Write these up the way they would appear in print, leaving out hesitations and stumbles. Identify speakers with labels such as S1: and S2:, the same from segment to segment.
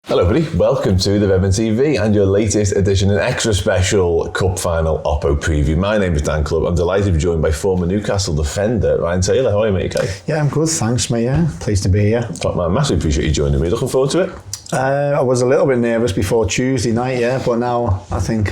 S1: Hello everybody, welcome to the Redmen TV and your latest edition and extra special Cup Final Oppo preview. My name is Dan Clubb. I'm delighted to be joined by former Newcastle defender Ryan Taylor. How are you, mate? Okay?
S2: Yeah, I'm good, thanks mate, yeah. Pleased to be here.
S1: Top man, massively appreciate you joining me. Looking forward to it?
S2: I was a little bit nervous before Tuesday night, yeah, but now I think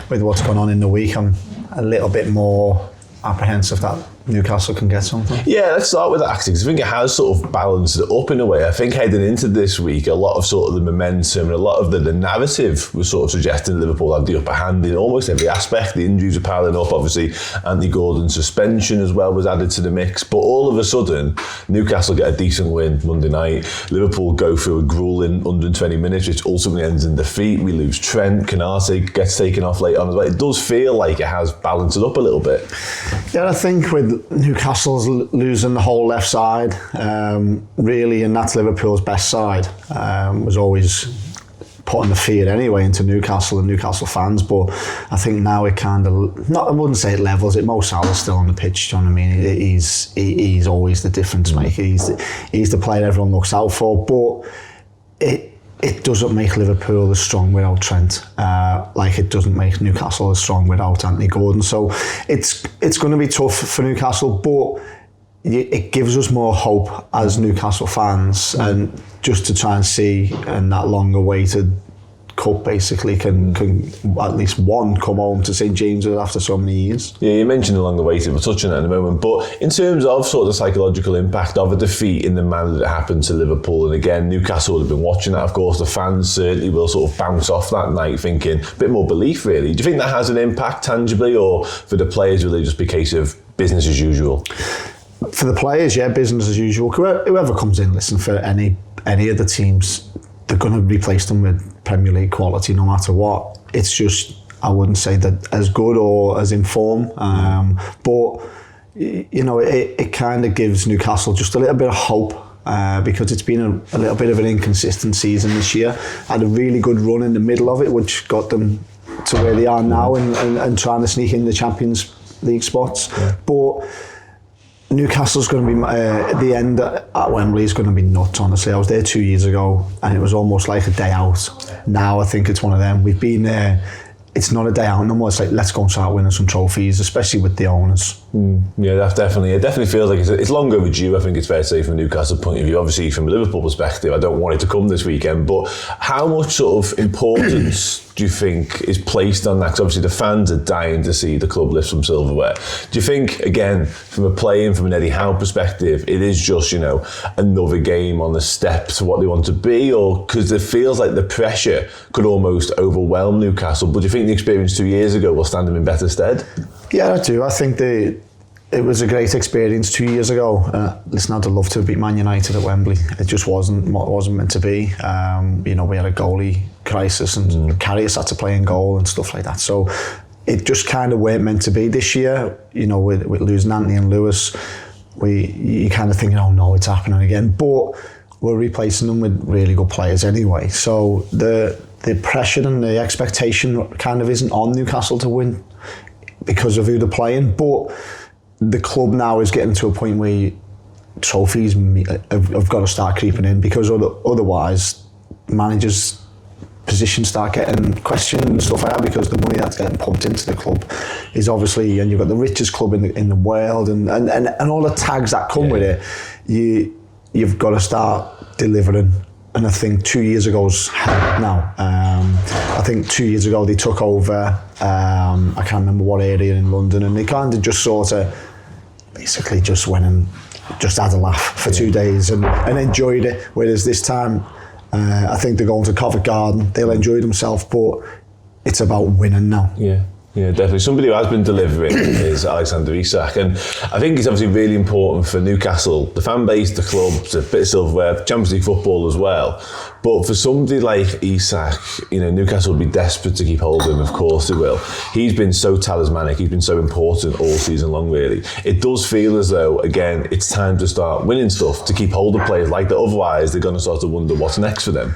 S2: with what's gone on in the week, I'm a little bit more apprehensive that Newcastle can get something.
S1: Yeah, let's start with that actually, because I think it has sort of balanced it up in a way. I think heading into this week, a lot of sort of the momentum and a lot of the narrative was sort of suggesting Liverpool had the upper hand in almost every aspect. The injuries are piling up, obviously Anthony Gordon's suspension as well was added to the mix, but all of a sudden Newcastle get a decent win Monday night. Liverpool go through a grueling 120 minutes which ultimately ends in defeat. We lose Trent, Canate gets taken off late on as well. It does feel like it has balanced it up a little bit.
S2: Yeah, I think with Newcastle's losing the whole left side, really, and that's Liverpool's best side, was always putting the fear anyway into Newcastle and Newcastle fans. But I think now it kind of, I wouldn't say it levels it. Mo Salah's still on the pitch, do you know what I mean? He's always the difference maker. He's the player everyone looks out for. But it doesn't make Liverpool as strong without Trent, like it doesn't make Newcastle as strong without Anthony Gordon. So it's going to be tough for Newcastle, but it gives us more hope as Newcastle fans, and just to try and see and that long-awaited cup basically can at least one come home to St James's after so many years. Yeah, you mentioned along the way, we're touching on it in a moment, but in terms of sort of the psychological impact of a defeat in the manner that it happened to Liverpool, and again Newcastle would have been watching that, of course the fans certainly will sort of bounce off that night thinking a bit more belief really. Do you think that has an impact tangibly, or for the players will it just be a case of business as usual? For the players, yeah, business as usual. Whoever comes in, listen, for any of the teams, they're going to replace them with Premier League quality no matter what. It's just, I wouldn't say that as good or as in form, but you know, it kind of gives Newcastle just a little bit of hope, because it's been a little bit of an inconsistent season this year. Had a really good run in the middle of it, which got them to where they are now, and trying to sneak in the Champions League spots. Yeah. But Newcastle's going to be, the end at Wembley is going to be nuts, honestly. I was there 2 years ago and it was almost like a day out. Now I think it's one of them. We've been there, it's not a day out no more. It's like, let's go and start winning some trophies, especially with the owners. Yeah, that definitely. It definitely feels like it's long overdue, I think it's fair to say, from a Newcastle point of view. Obviously, from a Liverpool perspective, I don't want it to come this weekend, but how much sort of importance do you think is placed on that? Because obviously the fans are dying to see the club lift some silverware. Do you think, again, from an Eddie Howe perspective, it is just, you know, another game on the step to what they want to be, or because it feels like the pressure could almost overwhelm Newcastle? But do you think the experience 2 years ago will stand them in better stead? Yeah, I do. I think it was a great experience 2 years ago. Listen, I'd love to have beat Man United at Wembley. It just wasn't meant to be. You know, we had a goalie crisis and Karius had to play in goal and stuff like that. So it just kind of weren't meant to be this year. You know, with losing Anthony and Lewis, you kind of thinking, oh no, it's happening again. But we're replacing them with really good players anyway. So the pressure and the expectation kind of isn't on Newcastle to win because of who they're playing. But the club now is getting to a point where trophies have got to start creeping in, because otherwise managers' positions start getting questioned and stuff like that, because the money that's getting pumped into the club is obviously, and you've got the richest club in the world, and all the tags that come with it. You've got to start delivering. And I think 2 years ago's help now. I think 2 years ago they took over, I can't remember what area in London, and they kind of just sort of basically just went and just had a laugh for 2 days and enjoyed it. Whereas this time, I think they're going to Covent Garden, they'll enjoy themselves, but it's about winning now.
S1: Yeah, definitely. Somebody who has been delivering is Alexander Isak, and I think it's obviously really important for Newcastle, the fan base, the club, a bit of silverware, Champions League football as well. But for somebody like Isak, you know, Newcastle will be desperate to keep hold of him, of course they will. He's been so talismanic, he's been so important all season long, really. It does feel as though, again, it's time to start winning stuff, to keep hold of players like that. Otherwise, they're going to start to wonder what's next for them.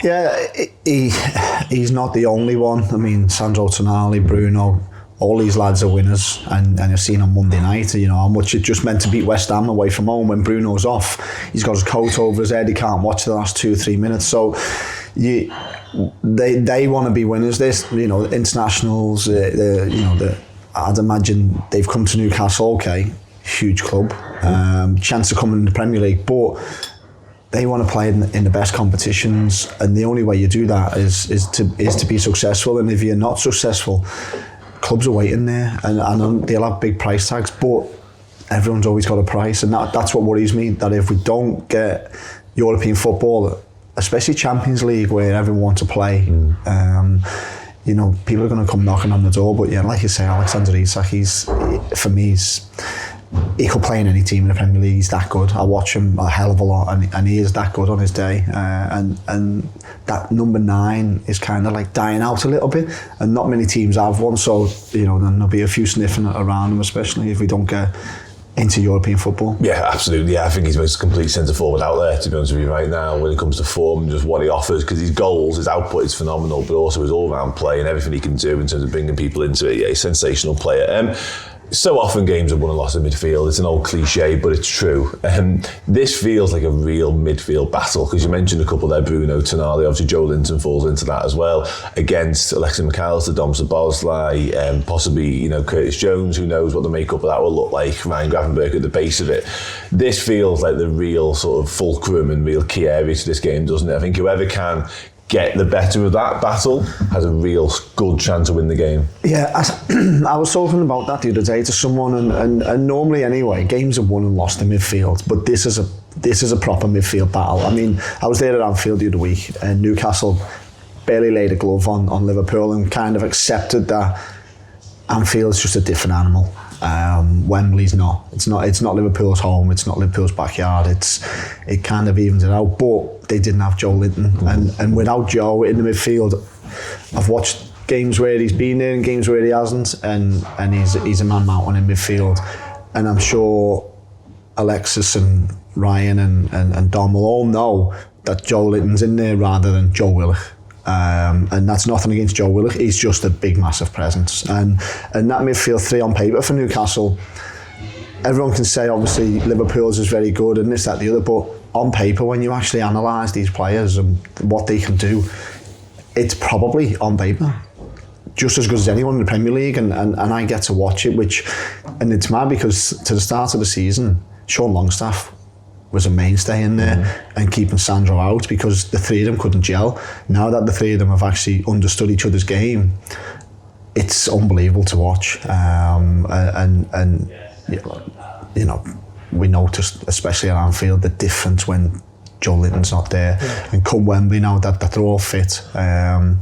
S2: Yeah, he's not the only one. I mean, Sandro Tonali, Bruno, all these lads are winners, and you've seen on Monday night, you know, how much it just meant to beat West Ham away from home when Bruno's off. He's got his coat over his head, he can't watch the last 2 or 3 minutes. So they want to be winners. This, you know, internationals, I'd imagine they've come to Newcastle, okay, huge club, chance of coming in the Premier League, but they want to play in the best competitions, and the only way you do that is to be successful. And if you're not successful, clubs are waiting there, and they'll have big price tags, but everyone's always got a price, and that's what worries me, that if we don't get European football, especially Champions League, where everyone wants to play, you know, people are going to come knocking on the door. But yeah, like you say, Alexander Isak, for me, he could play in any team in the Premier League. He's that good. I watch him a hell of a lot, and he is that good on his day. And that number 9 is kind of like dying out a little bit, and not many teams have one. So, you know, then there'll be a few sniffing around him, especially if we don't get into European football. Yeah, absolutely. Yeah, I think he's the most complete centre forward out there, to be honest with you, right now, when it comes to form and just what he offers, because his goals, his output is phenomenal, but also his all-round play and everything he can do in terms of bringing people into it. Yeah, he's a sensational player. So often games are won and lost in midfield. It's an old cliche, but it's true. This feels like a real midfield battle, because you mentioned a couple there, Bruno, Tonali, obviously Joe Linton falls into that as well, against Alexis McAllister, Dom Szoboszlai, possibly, you know, Curtis Jones. Who knows what the makeup of that will look like, Ryan Gravenberch at the base of it. This feels like the real sort of fulcrum and real key area to this game, doesn't it? I think whoever can get the better of that battle has a real good chance to win the game. Yeah, I was talking about that the other day to someone, and normally anyway, games are won and lost in midfield, but this is a proper midfield battle. I mean, I was there at Anfield the other week, and Newcastle barely laid a glove on Liverpool and kind of accepted that Anfield's just a different animal. Wembley's not. It's not Liverpool's home. It's not Liverpool's backyard. It kind of evens it out. But they didn't have Joe Linton, and without Joe in the midfield, I've watched games where he's been there and games where he hasn't, and he's a man mountain in midfield. And I'm sure Alexis and Ryan and Dom will all know that Joe Linton's in there rather than Joe Willock. And that's nothing against Joe Willock. He's just a big, massive presence. And that midfield 3 on paper for Newcastle, everyone can say obviously Liverpool's is very good and this, that, the other, but on paper, when you actually analyse these players and what they can do, it's probably on paper just as good as anyone in the Premier League, and I get to watch it, and it's mad because to the start of the season, Sean Longstaff was a mainstay in there and keeping Sandro out because the 3 of them couldn't gel. Now that the 3 of them have actually understood each other's game, it's unbelievable to watch. And you know, we noticed, especially at Anfield, the difference when Joe Linton's not there. And come Wembley now that they're all fit, I'm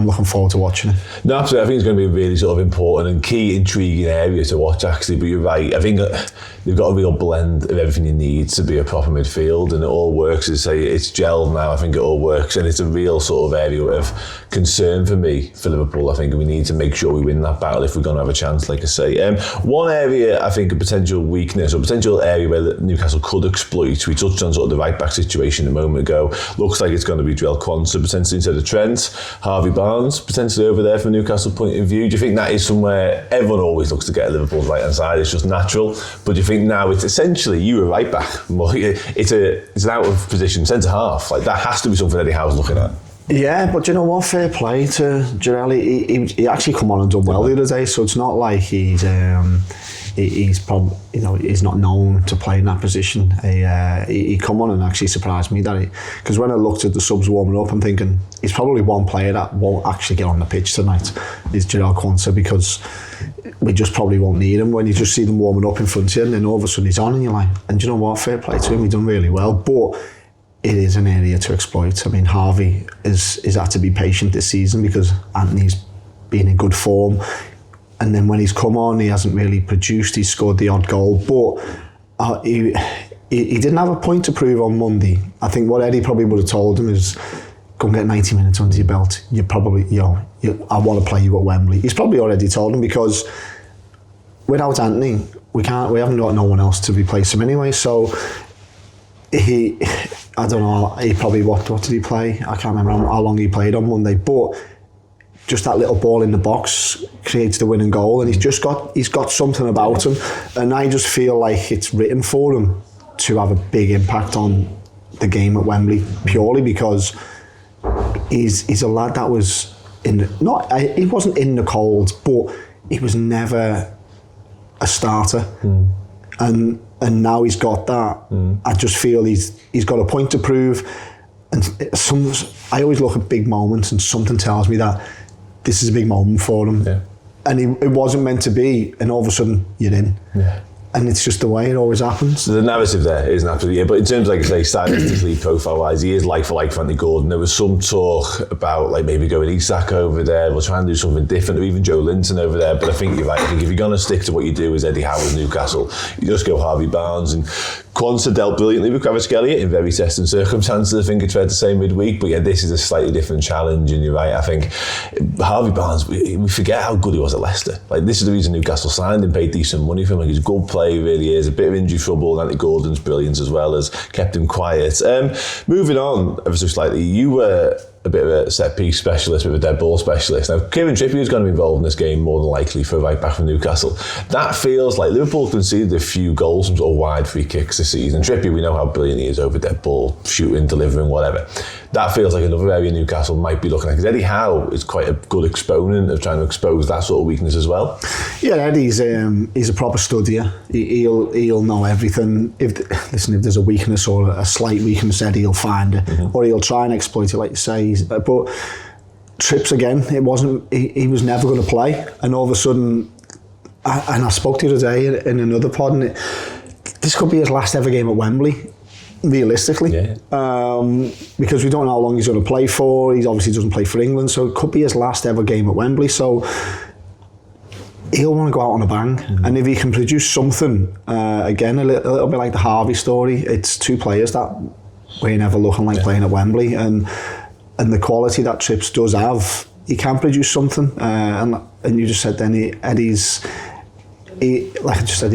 S2: looking forward to watching it. No, absolutely. I think it's going to be a really sort of important and key, intriguing area to watch, actually. But you're right. I think they've got a real blend of everything you need to be a proper midfield, and it all works. It's gelled now. I think it all works, and it's a real sort of area of concern for me, for Liverpool. I think we need to make sure we win that battle if we're going to have a chance, like I say. One area, I think, a potential weakness or potential area where Newcastle could exploit, we touched on sort of the right-back situation a moment ago. Looks like it's going to be Joel Quansah potentially instead of Trent. Harvey Barnes potentially over there from a Newcastle point of view. Do you think that is somewhere everyone always looks to get at Liverpool's right hand side? It's just natural. But do you think now it's essentially you a right back? It's an out of position centre half. Like that has to be something Eddie Howe's looking at. Yeah, but you know what? Fair play to Jarell. He actually come on and done well the other day. So it's not like he's probably, you know, he's not known to play in that position. He come on and actually surprised me because when I looked at the subs warming up, I'm thinking he's probably one player that won't actually get on the pitch tonight is Joel Quansah, because we just probably won't need him when you just see them warming up in front of you, and then all of a sudden he's on and you're like, and you know what? Fair play to him. He's done really well, but it is an area to exploit. I mean, Harvey is had to be patient this season because Anthony's been in good form. And then when he's come on, he hasn't really produced. He's scored the odd goal, but he didn't have a point to prove on Monday. I think what Eddie probably would have told him is, go and get 90 minutes under your belt. You probably, I want to play you at Wembley. He's probably already told him, because without Anthony, we haven't got no one else to replace him anyway. So I don't know. He probably what did he play? I can't remember how long he played on Monday, but just that little ball in the box creates the winning goal, and he's got something about him, and I just feel like it's written for him to have a big impact on the game at Wembley, purely because he's a lad that was he wasn't in the cold, but he was never a starter, and now he's got that. I just feel he's got a point to prove, and I always look at big moments, and something tells me that this is a big moment for him, and it wasn't meant to be, and all of a sudden you're in. And it's just the way it always happens.
S1: So the narrative there isn't absolutely, but in terms of, like I say, stylistically, profile-wise, he is like for like for Anthony Gordon. There was some talk about like maybe going Isak over there, we'll try and do something different, or even Joe Linton over there. But I think you're right. I think if you're going to stick to what you do as Eddie Howe with Newcastle, you just go Harvey Barnes. And Quansah dealt brilliantly with Kvaratskhelia in very testing circumstances, I think it's fair to say, midweek. But yeah, this is a slightly different challenge, and you're right. I think Harvey Barnes, we forget how good he was at Leicester. Like, this is the reason Newcastle signed him, paid decent money for him. Like, he's a good player, he really is. A bit of injury trouble, and Anthony Gordon's brilliance as well has kept him quiet. Moving on ever so slightly, you were a bit of a set-piece specialist, a bit of a dead ball specialist. Now, Kieran Trippier is going to be involved in this game more than likely for a right back from Newcastle. That feels like Liverpool conceded a few goals from sort of wide free kicks this season. Trippier, we know how brilliant he is over dead ball, shooting, delivering, whatever. That feels like another area Newcastle might be looking at, because Eddie Howe is quite a good exponent of trying to expose that sort of weakness as well.
S2: Yeah, Eddie's he's a proper studier. He'll know everything. If there's a weakness or a slight weakness, Eddie will find it, or he'll try and exploit it, like you say. But Trips again, it wasn't. He was never going to play, and all of a sudden, I spoke to you today in another pod, and this could be his last ever game at Wembley, realistically, because we don't know how long he's going to play for. He obviously doesn't play for England, so it could be his last ever game at Wembley. So he'll want to go out on a bang, and if he can produce something, again, a little bit like the Harvey story, it's two players that we're never looking like playing at Wembley, and the quality that Trips does have, he can produce something. And you just said then, like I just said,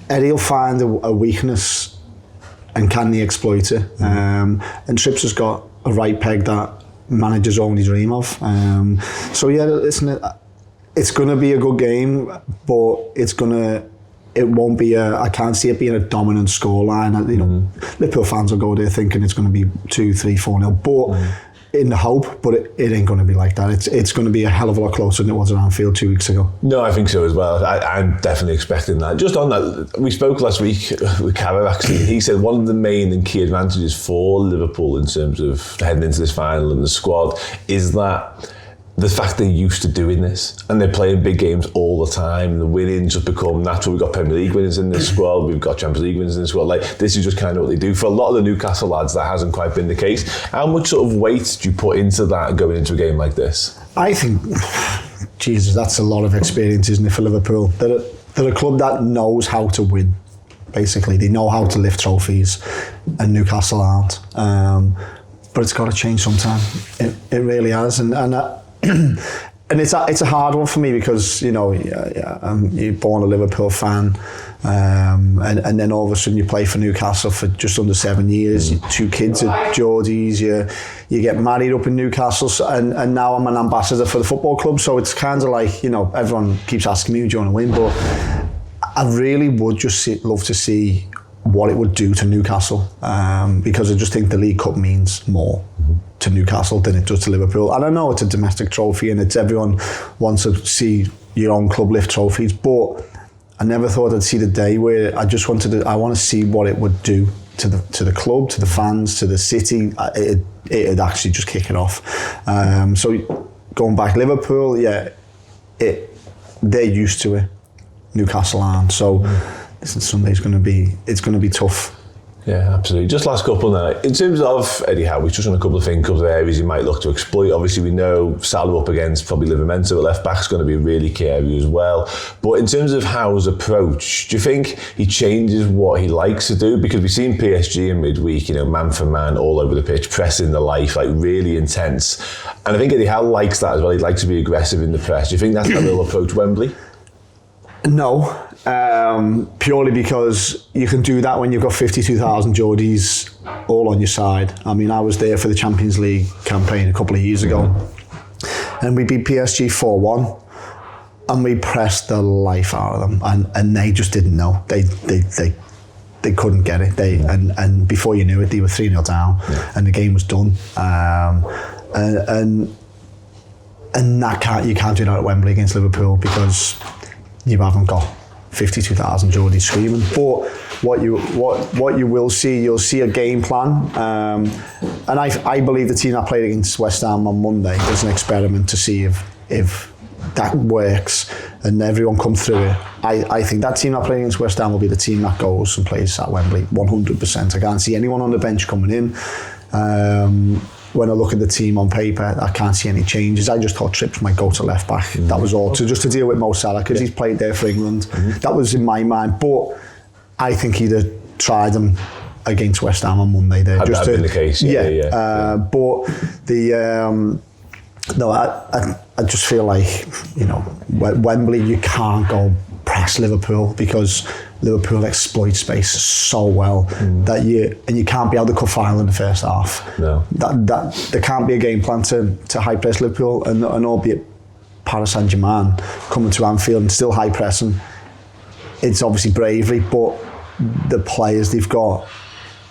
S2: Eddie'll find a weakness, and can he exploit it? And Trips has got a right peg that managers only dream of. So yeah, listen, it's going to be a good game, but it won't be I can't see it being a dominant scoreline. You know, Liverpool fans will go there thinking it's going to be 2-3, 4-0, but in the hope, but it ain't going to be like that. It's going to be a hell of a lot closer than it was at Anfield 2 weeks ago.
S1: No, I think so as well. I'm definitely expecting that. Just on that, we spoke last week with Carver, actually. He said one of the main and key advantages for Liverpool in terms of heading into this final and the squad is that the fact they're used to doing this, and they're playing big games all the time. The winnings just become natural. We've got Premier League winners in this squad. We've got Champions League winners in this squad. Like, this is just kind of what they do. For a lot of the Newcastle lads, that hasn't quite been the case. How much sort of weight do you put into that going into a game like this?
S2: I think, Jesus, that's a lot of experience, isn't it, for Liverpool? They're a club that knows how to win. Basically, they know how to lift trophies, and Newcastle aren't. But it's got to change sometime. It really has, and it's a hard one for me, because you're born a Liverpool fan, and then all of a sudden you play for Newcastle for just under 7 years. 2 kids at Geordies, you get married up in Newcastle, and now I'm an ambassador for the football club. So it's kind of like, everyone keeps asking me, who do you want to win? But I really would just love to see what it would do to Newcastle, because I just think the League Cup means more to Newcastle than it does to Liverpool. And I know it's a domestic trophy, and everyone wants to see your own club lift trophies, but I never thought I'd see the day where I want to see what it would do to the club, to the fans, to the city. It'd actually just kick it off. So going back, Liverpool, they're used to it. Newcastle aren't. So Sunday's going to be tough.
S1: Yeah, absolutely. Just last couple now. In terms of Eddie Howe, we've touched on a couple of areas he might look to exploit. Obviously, we know Salah up against probably Livramento at left back is going to be a really key area as well. But in terms of Howe's approach, do you think he changes what he likes to do? Because we've seen PSG in midweek, man for man, all over the pitch, pressing the life, like really intense. And I think Eddie Howe likes that as well. He likes to be aggressive in the press. Do you think that's how he'll approach Wembley?
S2: No, purely because you can do that when you've got 52,000 Geordies all on your side. I mean, I was there for the Champions League campaign a couple of years ago, And we beat PSG 4-1, and we pressed the life out of them, and they just didn't know. They couldn't get it. And before you knew it, they were 3-0 down, and the game was done. And you can't do that at Wembley against Liverpool, because you haven't got 52,000 Geordies screaming. But what you will see, you'll see a game plan. And I believe the team that played against West Ham on Monday was an experiment to see if that works and everyone come through it. I think that team that played against West Ham will be the team that goes and plays at Wembley 100%. I can't see anyone on the bench coming in. When I look at the team on paper, I can't see any changes. I just thought Trips might go to left back. That was all. Just to deal with Mo Salah, because he's played there for England. That was in my mind. But I think he'd have tried him against West Ham on Monday there.
S1: Had that been the case?
S2: But I just feel like, Wembley, you can't go press Liverpool, because Liverpool exploit space so well that you can't be out the cup final in the first half.
S1: No.
S2: That there can't be a game plan to high press Liverpool, and albeit Paris Saint-Germain coming to Anfield and still high pressing, it's obviously bravery, but the players they've got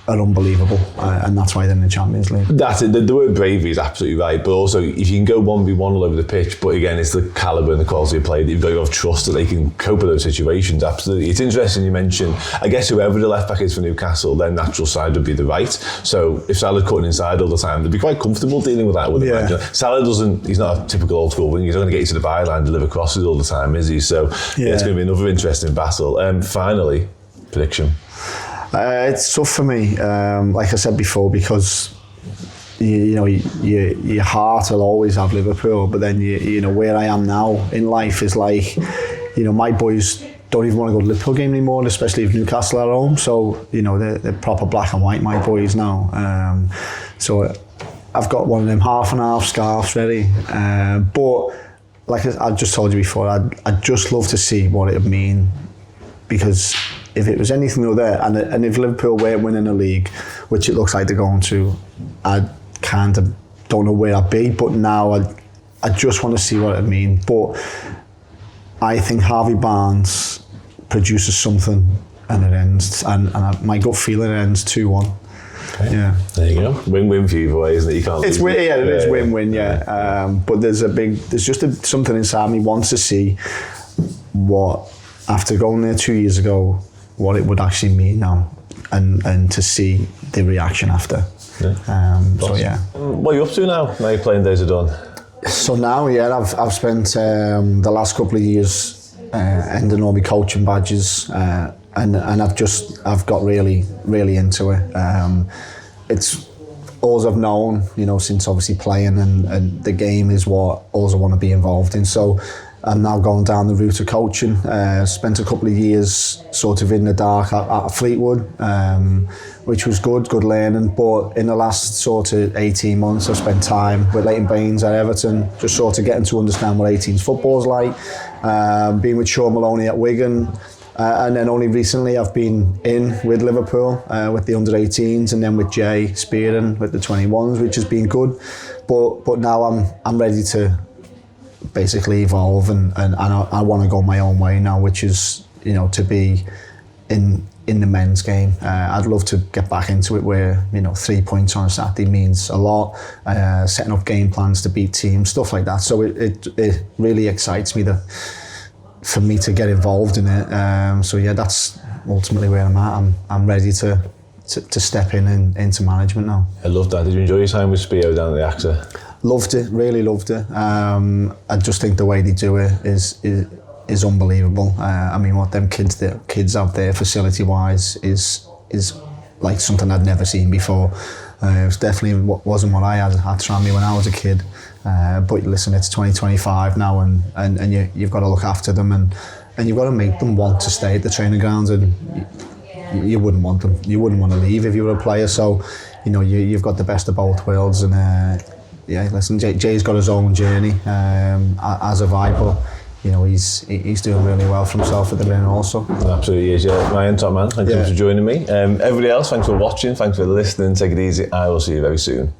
S2: are unbelievable, and that's why they're in the Champions League.
S1: That's it. The word bravery is absolutely right, but also if you can go 1v1 all over the pitch, but again, it's the calibre and the quality of play that you've got to have trust that they can cope with those situations. Absolutely. It's interesting you mentioned, I guess whoever the left back is for Newcastle, their natural side would be the right. So if Salah's cutting inside all the time, they'd be quite comfortable dealing with that. Salah he's not a typical old school winger. He's not going to get you to the byline, deliver crosses all the time, is he? So it's going to be another interesting battle. Finally, prediction.
S2: It's tough for me, like I said before, because your heart will always have Liverpool, but then where I am now in life is like, my boys don't even want to go to the Liverpool game anymore, especially if Newcastle are at home. So they're proper black and white, my boys now. So I've got one of them half and half scarves ready, but like I just told you before, I'd just love to see what it would mean, because if it was anything other, and if Liverpool weren't winning the league, which it looks like they're going to, I kind of don't know where I'd be. But now I just want to see what it mean. But I think Harvey Barnes produces something, and it ends. And my gut feeling, it ends 2-1. Okay. Yeah. There you go.
S1: Win-win for you, boy, isn't it? You can't.
S2: It's win. Yeah, it is win-win. Yeah. But there's just something inside me wants to see what, after going there 2 years ago, what it would actually mean now, and to see the reaction after. So yeah.
S1: What are you up to now? Now your playing days are done.
S2: So now, I've spent the last couple of years ending all my coaching badges, and I've got really, really into it. It's all I've known, since obviously playing, and the game is what all I want to be involved in. So I'm now going down the route of coaching. Spent a couple of years sort of in the dark at Fleetwood, which was good learning. But in the last sort of 18 months, I spent time with Leighton Baines at Everton, just sort of getting to understand what 18s football's like. Being with Sean Maloney at Wigan, and then only recently I've been in with Liverpool with the under-18s, and then with Jay spearing with the 21s, which has been good. But now I'm ready to basically evolve, and I want to go my own way now, which is to be in the men's game. I'd love to get back into it where 3 points on a Saturday means a lot, setting up game plans to beat teams, stuff like that. So it really excites me for me to get involved in it. So yeah, that's ultimately where I'm at. I'm ready to step into management now. I
S1: love that. Did you enjoy your time with Spio down at the AXA?
S2: Loved it, really loved it. I just think the way they do it is unbelievable. I mean, what them kids out there facility-wise is like something I'd never seen before. It was definitely wasn't what I had at Tranmere when I was a kid. But listen, it's 2025 now, and you've got to look after them, and you've got to make them want to stay at the training grounds, and you wouldn't want to leave if you were a player. So you've got the best of both worlds, and listen, Jay's got his own journey as have I, but he's doing really well for himself at the minute also.
S1: Absolutely is, yeah. Ryan, top man, thank you for joining me. Everybody else, thanks for watching, thanks for listening. Take it easy. I will see you very soon.